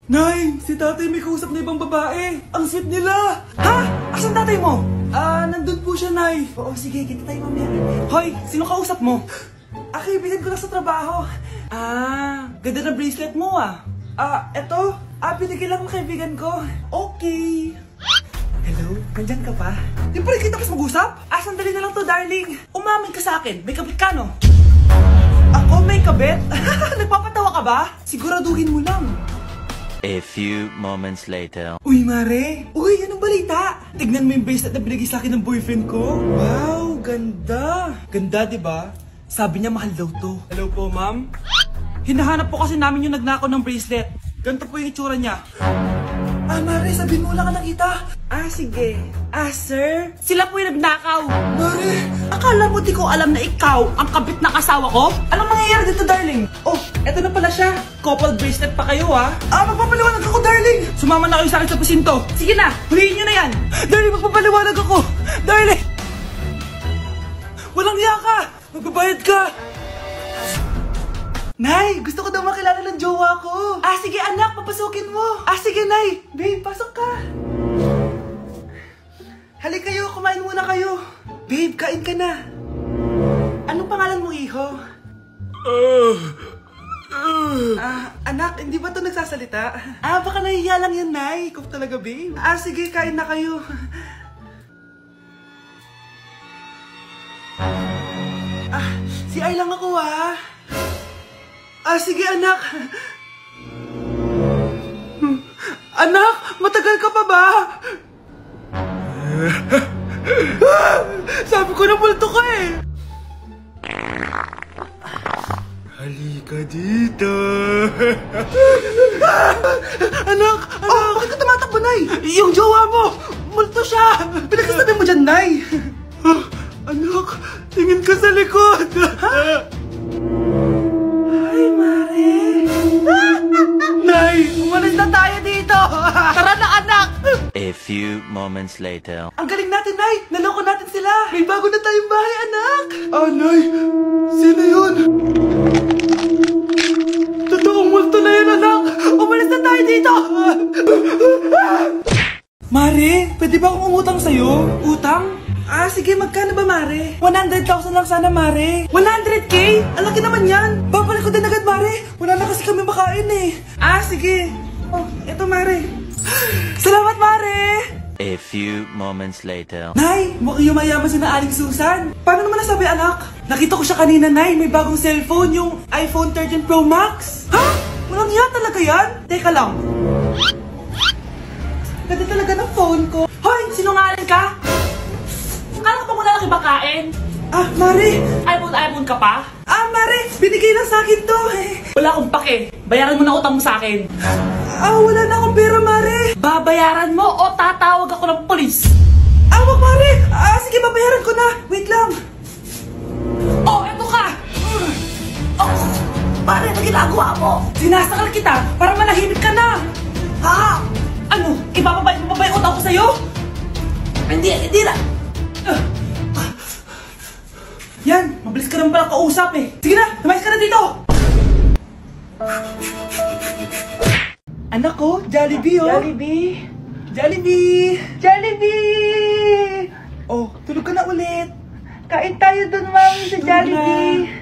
Nay, si tatay may kausap na ibang babae. Ang sweet nila. Ha? Asan tatay mo? Nandun po siya, Nay. Oo, sige, kita tayo mamaya. Hoy, sino kausap mo? Kaibigan ko lang sa trabaho. Ganda na bracelet mo eto. Binigay lang ng kaibigan ko. Okay. Hello, nandyan ka pa? Di pa rin kita mas mag-usap? Sandali na lang to, darling. Umamin ka sa akin, may kabit ka, no? Ako may kabit? Nagpapatawa ka ba? Siguraduhin mo lang. A few moments later. Uy, Mare! Uy, anong balita? Tignan mo yung bracelet na binigay sa akin ng boyfriend ko. Wow, ganda! Ganda, di ba? Sabi niya mahal daw to. Hello po, ma'am? Hinahanap po kasi namin yung nagnakaw ng bracelet. Ganito po yung itsura niya. Mare, sabihin mo wala ka nakita. Sige. Sir? Sila po yung nagnakaw. Mare! Akala mo di ko alam na ikaw ang kabit ng asawa ko? Anong nangyayari dito, darling? Oh, eto na pala siya. Couple bracelet pa kayo, magpapaliwanag ako, darling. Sumama na kayo sa akin sa presinto. Sige na, huliin nyo na yan. Darling, magpapaliwanag ako. Darling! Walang hiya ka. Magbabayad ka. Nay, gusto ko daw makilala ng jowa ko. Sige anak, papasukin mo. Sige, Nay. Babe, pasok ka. Halika kayo, kumain muna kayo. Babe, kain ka na. Anong pangalan mo, iho? Anak, hindi ba ito nagsasalita? Baka nahihiya lang yan, Nay. Ikaw talaga, babe. Sige, kain na kayo. Si Ay lang ako, sige, anak. Anak, matagal ka pa ba? Sabi ko na multo ka eh. Halika dito. Anak! Bakit ka tumatakbo, Nay? Yung jowa mo! Multo siya! Pinagsasabi mo dyan, Nay! Anak, tingin ka sa likod! Ay, Mare! Nay, umalis na tayo dito! Tara na, anak! A few moments later. Ang galing natin, Nay! Naloko natin sila! May bago na tayong bahay, anak! Nay! Sino yun? Totoong multo na yun, anak! Umalis na tayo dito! Mare, pwede ba akong umutang sa'yo? Utang? Sige, magkano ba, Mare? 100,000 lang sana, Mare. 100K? Ang laki naman yan. Babalik ko din agad, Mare. Wala na kasi kami makain eh. Sige. Eto, Mare. Salamat, Mare. A few moments later. Nay, mukhang yumayaman si na Aling Susan. Paano naman nasabi, anak? Nakita ko siya kanina, Nay. May bagong cellphone, yung iPhone 13 Pro Max. Walang hiya talaga yan? Teka lang. Ganda talaga ng phone ko. Hoy, sinungaling ka? Kala ko pa muna nakibakain. Mare! iPhone ka pa? Mare! Binigay lang sa akin to Wala akong pake. Bayaran mo na utang mo sa akin. Wala na akong pera, Mare. Babayaran mo o tatawag ako ng polis? Wag, Mare! Sige, babayaran ko na. Wait lang. Eto ka! Mare, ano ginagawa mo? Sinasakal kita para manahimik ka na. Ano? Ibababay mo ba yung utang ko sa'yo? Hindi na. Yan, mabilis ka naman pala kausap eh. Sige na, lumayas ka na dito. Anak ko, Jollibee Jollibee! Tulog ka na ulit. Kain tayo dun, Mami, sa Jollibee.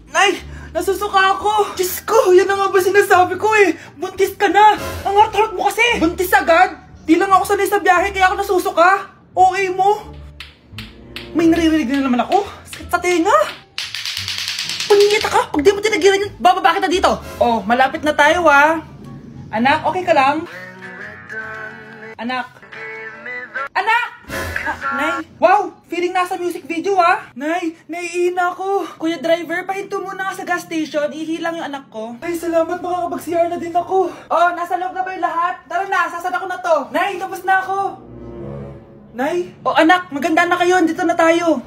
Nay, nasusuka ako. Diyos ko, yan na nga ba sinasabi ko eh. Buntis ka na. Ang harot-harot mo kasi. Buntis agad? Di lang ako sanay sa biyahe kaya ako nasusuka. Okay mo? May naririnig na naman ako. Sakit sa tenga. Punyeta ka. Pag di mo tinagilan yun, bababa kita dito. Malapit na tayo Anak, okay ka lang? Anak. Nay. Wow, feeling nasa music video Nay, naiihina ako. Kuya driver, pahinto muna ka sa gas station. Ihilang yung anak ko. Ay, salamat. Makakapag-CR na din ako. Nasa loob na ba yung lahat? Tara na, sasada ko na to. Nay, tapos na ako. Nay? Anak, maganda na kayo. Dito na tayo.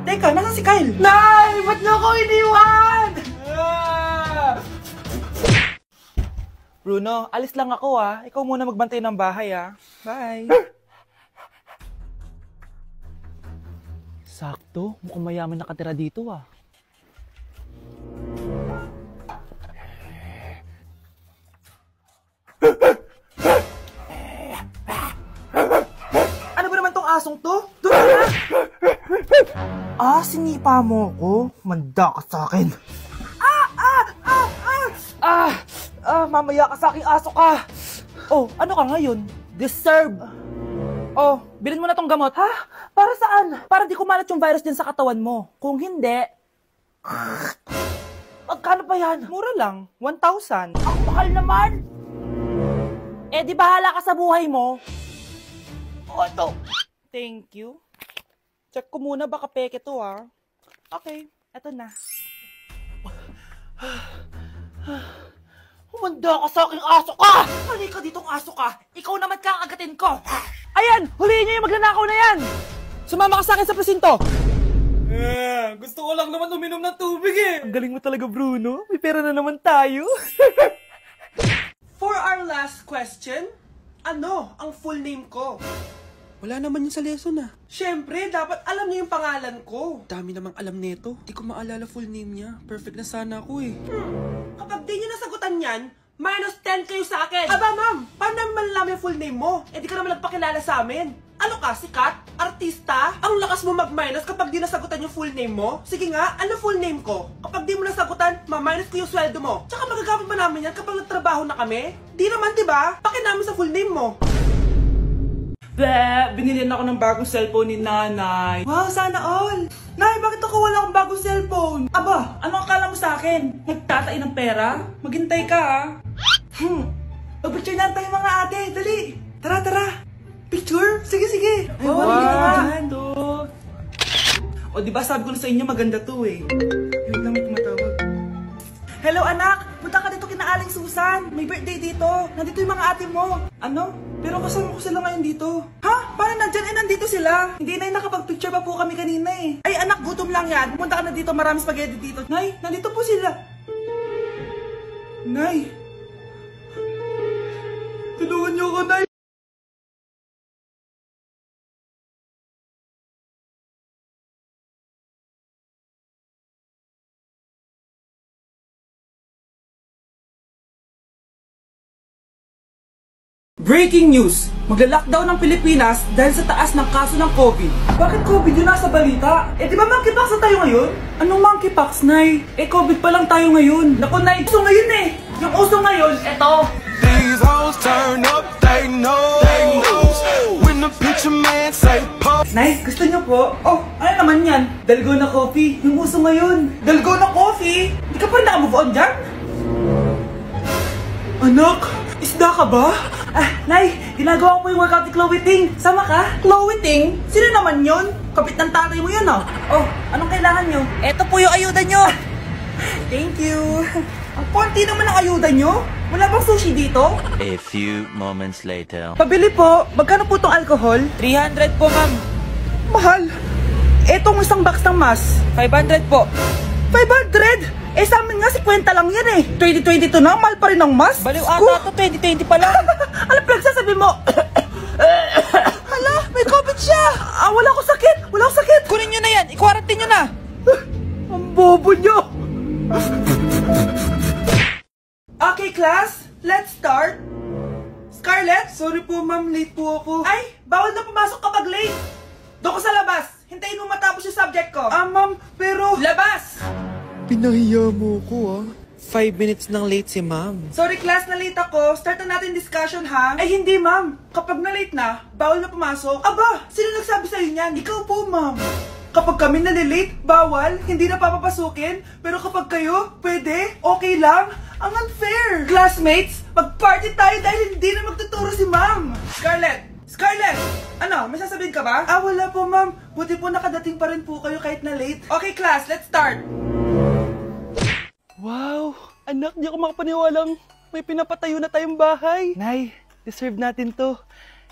Teka, nasa si Kyle? Nay! Ba't na ako iniwan? Bruno, alis lang ako Ikaw muna magbantay ng bahay Bye. Sakto, mukhang mayaman nakatira dito Ano ba naman tong asong to? Doon ka na! Sinipa mo ko? Manda ka sa akin. Mamaya ka sa aking aso ka. Oh, ano ka ngayon? Deserve. Oh, bilhin mo na tong gamot. Ha? Para saan? Para di kumalat yung virus din sa katawan mo. Kung hindi... Magkano pa yan? Mura lang. 1,000. Ang mahal naman! Eh, di bahala ka sa buhay mo. Oh, ito. Thank you. Check ko muna, baka peke to, ah. Okay, eto na. Humanda ka sa aking aso ka! Halika ditong aso ka! Ikaw naman kakagatin ko! Ayan! Huliin niyo yung magnanakaw na yan! Sumama ka sa akin sa presinto! Gusto ko lang naman uminom ng tubig eh! Ang galing mo talaga, Bruno. May pera na naman tayo. For our last question, ano ang full name ko? Wala naman yun sa lesson ah. Siyempre, dapat alam niyo yung pangalan ko. Dami namang alam nito. Di ko maalala full name niya. Perfect na sana ako eh. Kapag di niyo nasagutan yan, minus 10 kayo sa akin. Aba, ma'am, paano namin malalaman yung full name mo? Eh, di ka naman nagpakilala sa amin. Ano ka, sikat? Artista? Ang lakas mo mag-minus kapag di nasagutan yung full name mo? Sige nga, ano full name ko? Kapag di mo nasagutan, ma-minus ko yung sweldo mo. Tsaka magagamit ba namin yan kapag nagtrabaho na kami? Di naman, di ba? Pakinamin sa full name mo. Binilihan ako ng bagong cellphone ni nanay. Wow, sana all! Nay, bakit ako wala akong bagong cellphone? Aba, ano akala mo sa akin? Nagtatain ng pera? Maghintay ka, ah. Pag-picture na tayo mga ate, dali! Tara, tara! Picture? Sige, sige! Ay, wow! O, diba sabi ko na sa inyo maganda to eh. Yun lang, may tumatawag. Hello anak! Punta ka dito kina Aling Susan! May birthday dito! Nandito yung mga ate mo! Ano? Pero kasama ko sila ngayon dito. Ha? Paano nandyan? Eh, nandito sila. Hindi na nakapag-picture pa po kami kanina eh. Ay anak, gutom lang yan. Pumunta ka na dito, marami spaghetti dito. Nay, nandito po sila. Nay. Tulungan niyo ako, Nay. Breaking news! Magla-lockdown ng Pilipinas dahil sa taas ng kaso ng COVID. Bakit COVID yun nasa balita? Eh di ba monkeypox na tayo ngayon? Anong monkeypox, Nay? Eh COVID pa lang tayo ngayon. Naku, Nay, uso ngayon eh! Yung uso ngayon, eto! These hoes turn up, they know. When the picture man say pop. Nay, gusto niyo po? Oh, ano naman yan? Dalgona coffee. Yung uso ngayon. Dalgona coffee? Di ka pa rin nakamove on dyan? Anak, isda ka ba? Nay, ginagawa ko yung workout ni Chloe Ting. Sama ka? Chloe Ting? Sino naman yun? Kapit ng tatay mo yun, oh. Oh, anong kailangan nyo? Eto po yung ayuda nyo. Thank you. Ang konti naman ang ayuda nyo. Wala bang sushi dito? A few moments later. Pabili po. Magkano po itong alcohol? 300 po, ma'am. Mahal. Etong isang box ng mas. 500 po. 500? Eh sa amin nga 50 lang yan eh. 2022 na, mahal pa rin ang mas. Baliw ata to, 2020 pa lang. Ano pinagsasabi mo? Hala, may COVID siya. Wala akong sakit. Wala akong sakit. Kunin nyo na yan. I-quarantine nyo na. Ang bobo nyo. Okay, class. Let's start. Scarlett? Sorry po, ma'am. Late po ako. Ay, bawal na pumasok kapag late. Doon ko sa labas. Hintayin mo matapos yung subject ko. Ma'am, pero... Labas! Pinahiya mo ko ah. 5 minutes nang late si ma'am. Sorry class, na late ako. Start na natin discussion ha. Ay hindi ma'am. Kapag na late na, bawal na pumasok. Aba, sino nagsabi sa'yo niyan? Ikaw po ma'am. Kapag kami nalilate, bawal, hindi na papapasukin. Pero kapag kayo, pwede, okay lang. Ang unfair. Classmates, mag-party tayo dahil hindi na magtuturo si ma'am. Scarlett! Scarlett! Ano, may sasabihin ka ba? Wala po ma'am. Buti po nakadating pa rin po kayo kahit na late. Okay class, let's start. Wow! Anak, di ako makapaniwalang may pinapatayo na tayong bahay. Nay, deserve natin to.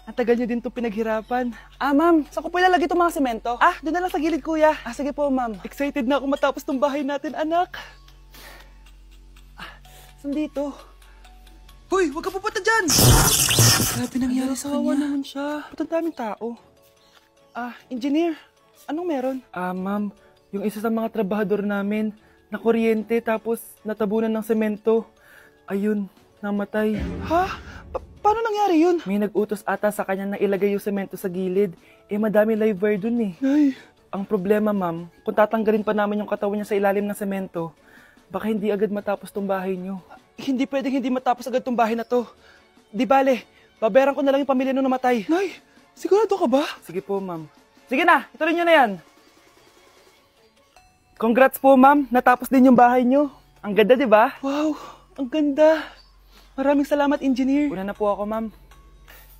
Ang tagal niyo din to pinaghirapan. Ma'am, saan ko po ilalagay itong mga semento? Doon na lang sa gilid, kuya. Sige po, ma'am. Excited na ako matapos tong bahay natin, anak. Saan dito? Hoy, huwag ka pupunta dyan! Grabe nangyari sa Kawawa kanya. naman siya. Ba't ang daming tao? Engineer, anong meron? Ma'am, yung isa sa mga trabahador namin, na kuryente tapos natabunan ng semento. Ayun, namatay. Ha? Paano nangyari yun? May nag-utos ata sa kanya na ilagay yung semento sa gilid. Eh, madami live wire dun eh. Ay. Ang problema, ma'am, kung tatanggalin pa namin yung katawan niya sa ilalim ng semento, baka hindi agad matapos tong bahay niyo. Hindi pwedeng hindi matapos agad tong bahay na to. Di bale, babayaran ko na lang yung pamilya nung namatay. Nay, sigurado ka ba? Sige po, ma'am. Sige na, ituloy niyo na yan. Congrats po, ma'am. Natapos din yung bahay niyo. Ang ganda, di ba? Wow, ang ganda. Maraming salamat, engineer. Una na po ako, ma'am.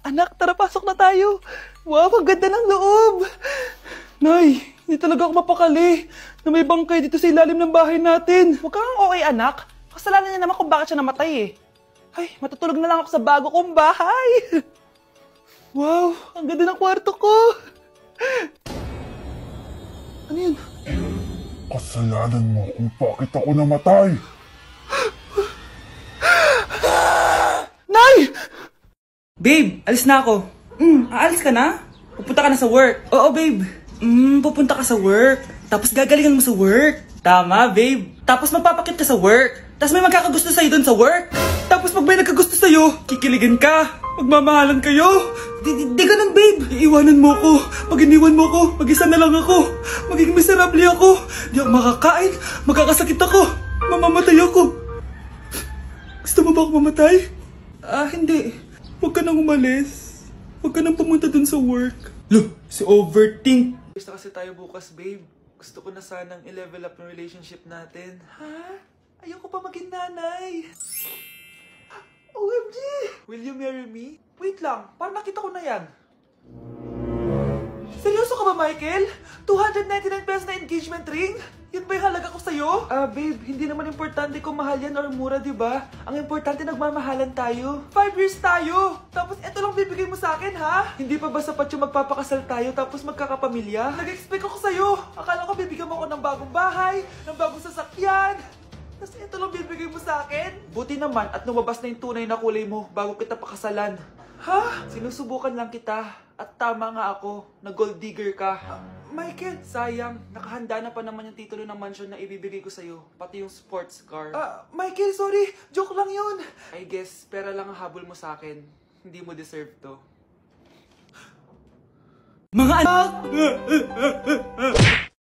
Anak, tara, pasok na tayo. Wow, ang ganda ng loob. Nay, hindi talaga ako mapakali na may bangkay dito sa ilalim ng bahay natin. Huwag kang okay, anak. Kasalanan niya naman kung bakit siya namatay eh. Ay, matutulog na lang ako sa bago kong bahay. Wow, ang ganda ng kwarto ko. Ano yun? Kasalanan mo kung bakit ako namatay. Nay! Babe, alis na ako. Aalis ka na? Pupunta ka na sa work. Oo, babe. Pupunta ka sa work. Tapos gagalingan mo sa work. Tama, babe. Tapos magpapakit ka sa work. Tapos may magkakagusto sa'yo dun sa work. Tapos pag may nagkagusto sa'yo, kikiligan ka. Magmamahalan kayo. Di ganun, babe. Iiwanan mo ako. Pag iniwan mo ako, mag-isa na lang ako. Magiging miserable ako. Di ako makakain. Magkakasakit ako. Mamamatay ako. Gusto mo ba ako mamatay? Hindi. Huwag ka nang umalis. Huwag ka nang pumunta dun sa work. Look, si Overthink. Gusto kasi tayo bukas, babe. Gusto ko na sanang i-level up yung relationship natin. Ha? Ayoko pa maging nanay. OMG! Will you marry me? Wait lang, parang nakita ko na yan. Seryoso ka ba, Michael? 299 pesos na engagement ring? Yun ba yung halaga ko sa'yo? Babe, hindi naman importante kung mahal yan or mura, di ba? Ang importante, nagmamahalan tayo. 5 years tayo! Tapos eto lang bibigay mo sa akin, ha? Hindi pa ba sapat yung magpapakasal tayo tapos magkakapamilya? Nag-expect ako sa'yo! Akala ko bibigyan mo ako ng bagong bahay, ng bagong sasakyan. Tapos ito lang bibigay mo sa akin? Buti naman at lumabas na yung tunay na kulay mo bago kita pakasalan. Ha? Sinusubukan lang kita. At tama nga ako, na gold digger ka. Michael, sayang. Nakahanda na pa naman yung titulo ng mansion na ibibigay ko sa'yo. Pati yung sports car. Michael, sorry. Joke lang yun. I guess, pera lang ang habol mo sa akin. Hindi mo deserve to. Mga anak!